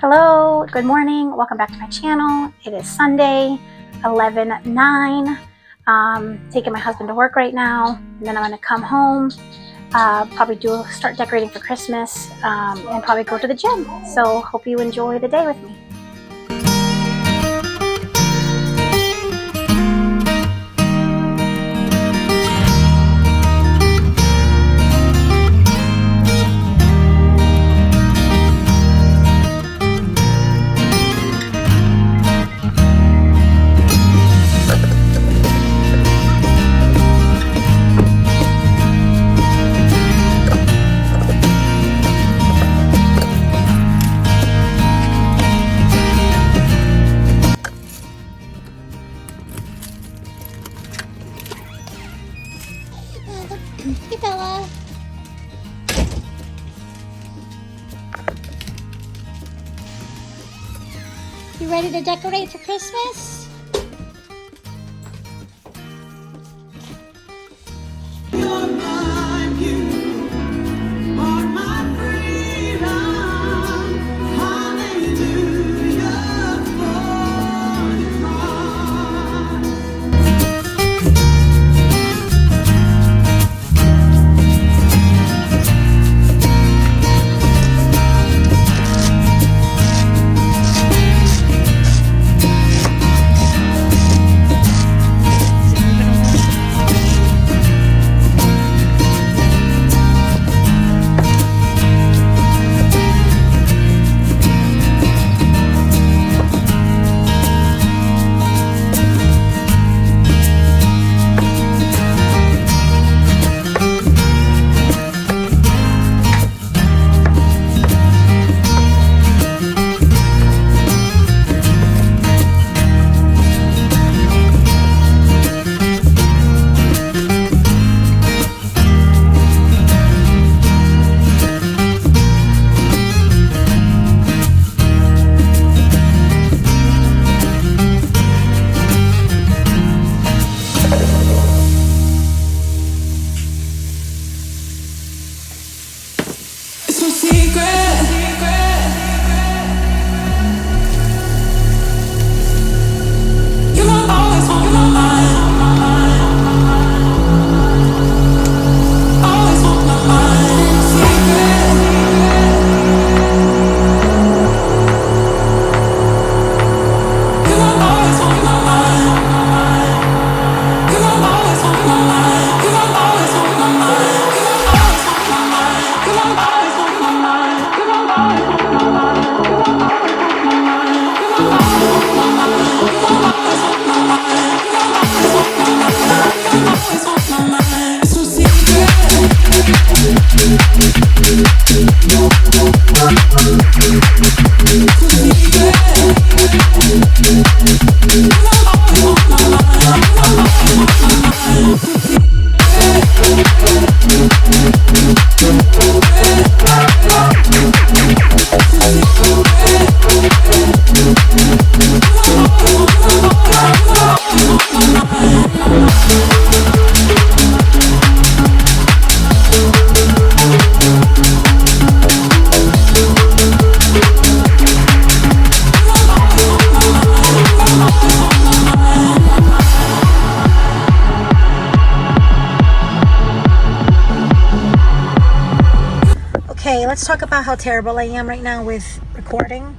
Hello, good morning, welcome back to my channel. It is Sunday, 11/9. Taking my husband to work right now, and then I'm gonna come home, probably start decorating for Christmas, and probably go to the gym. So hope you enjoy the day with me. Hey, Bella. You ready to decorate for Christmas? Okay, let's talk about how terrible I am right now with recording.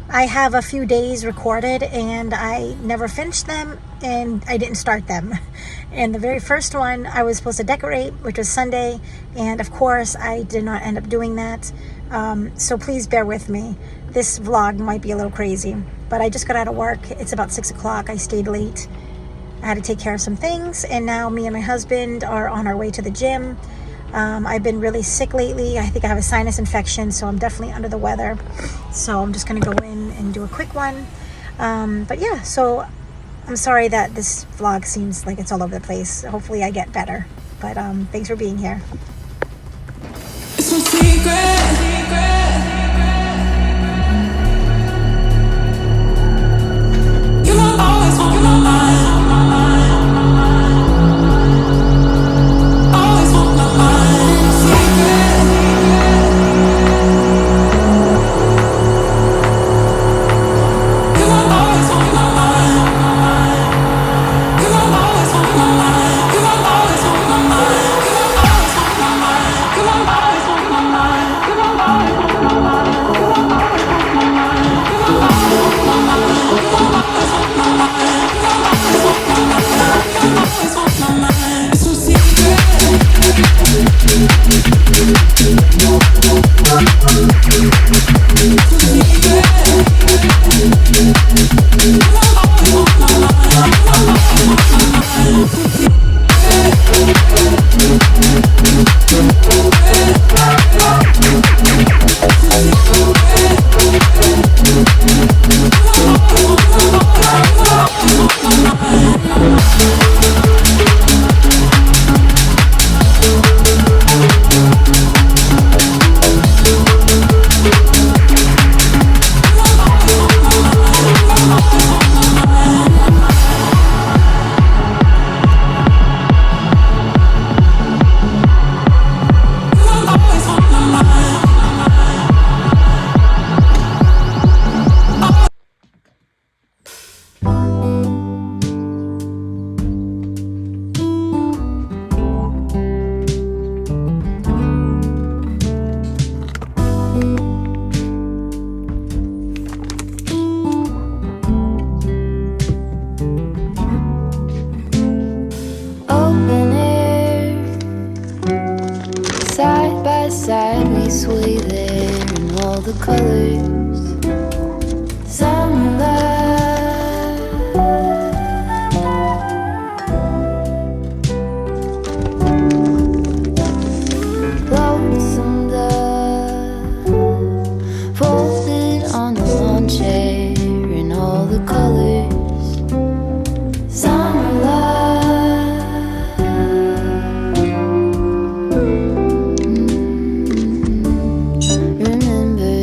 I have a few days recorded and I never finished them and I didn't start them. And the very first one I was supposed to decorate, which was Sunday, and of course I did not end up doing that. So please bear with me. This vlog might be a little crazy, but I just got out of work. It's about 6 o'clock. I stayed late. I had to take care of some things, and now me and my husband are on our way to the gym. I've been really sick lately. I think I have a sinus infection, so I'm definitely under the weather. So I'm just going to go in and do a quick one. But yeah, so I'm sorry that this vlog seems like it's all over the place. Hopefully I get better. But thanks for being here. It's no secret. You will always on my mind. Always on my mind. Secret. the colors. Summer love, lonesome dove, folded on the lawn chair in all the colors. Summer love, remember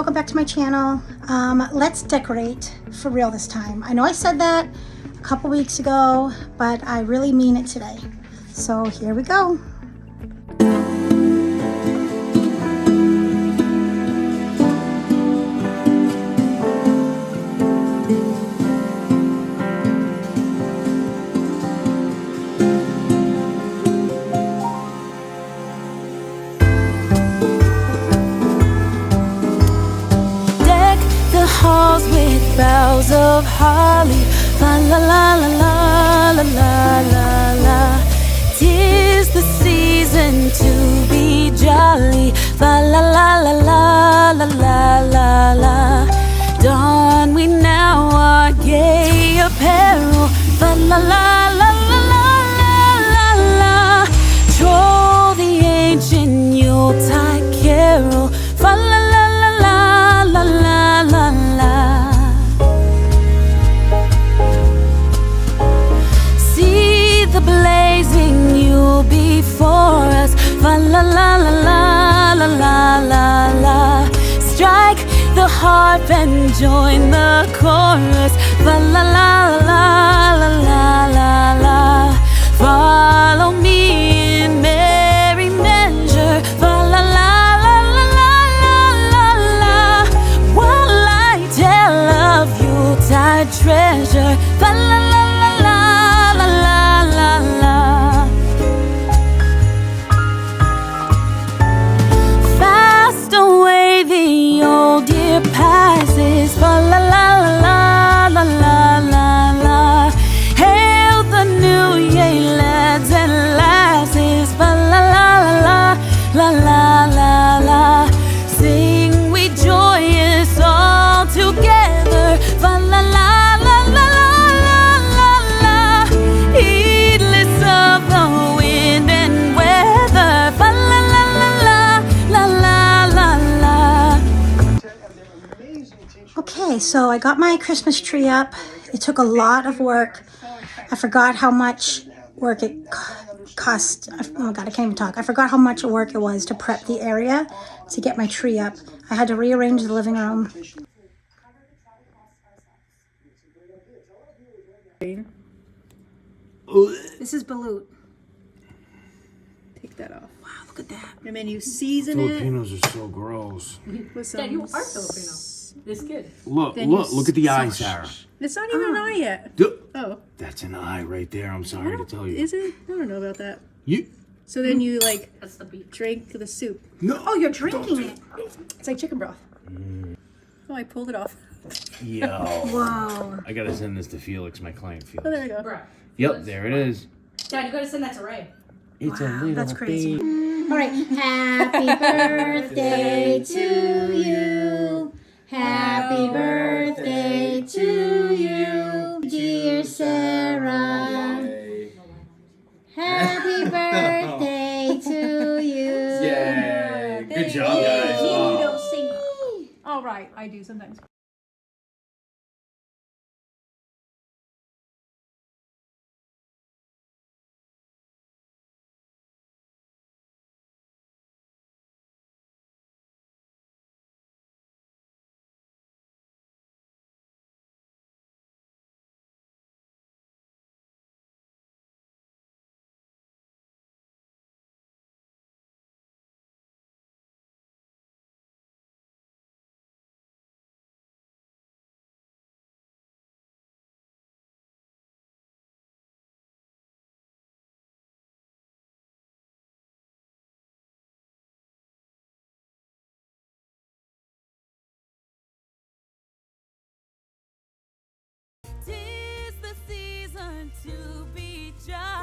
welcome back to my channel. Let's decorate for real this time. I know I said that a couple weeks ago, but I really mean it today. So here we go. Halls with boughs of holly, la la la la la la la la. 'Tis the season to be jolly, la la la la la la la la la. Don we now our gay apparel, la la la la la la la la. Troll the ancient Yuletide carol, la la la la la la la la. See the blazing Yule before us, la la la la la la la la. Strike the harp and join the chorus, la la la la la la la la. Follow me in merry measure, la la la. Treasure, la la la la la la la la. Fast away the old year passes, la la la la la la la la. Hail the new year, lads and lasses, la la la la la la la. Sing we joyous all together, la la la. Okay, so I got my Christmas tree up. It took a lot of work. I forgot how much work it cost. Oh my God, I can't even talk. I forgot how much work it was to prep the area to get my tree up. I had to rearrange the living room. This is balut. Take that off. Wow, look at that. And then you season it. Filipinos are so gross. With some, Dad, you are Filipino. This kid. Look, Then you look at the eye, Sarah. It's not even an eye yet. Oh. That's an eye right there. I'm sorry to tell you. Is it? I don't know about that. You? So then you like That's the beef. drink the soup. No. Oh, you're drinking it. It's like chicken broth. Oh, I pulled it off. Yo. Whoa. I gotta send this to Felix, my client Oh, Felix. there we go. Bruh. Yep, there it is. Dad, you gotta send that to Ray. It's a little That's crazy. baby. All right. Happy birthday to you. Happy birthday to you, dear Sarah. Happy birthday to you. Yay! Good job, guys. You Wow. don't sing. All right, I do sometimes. Tis the season to be jolly.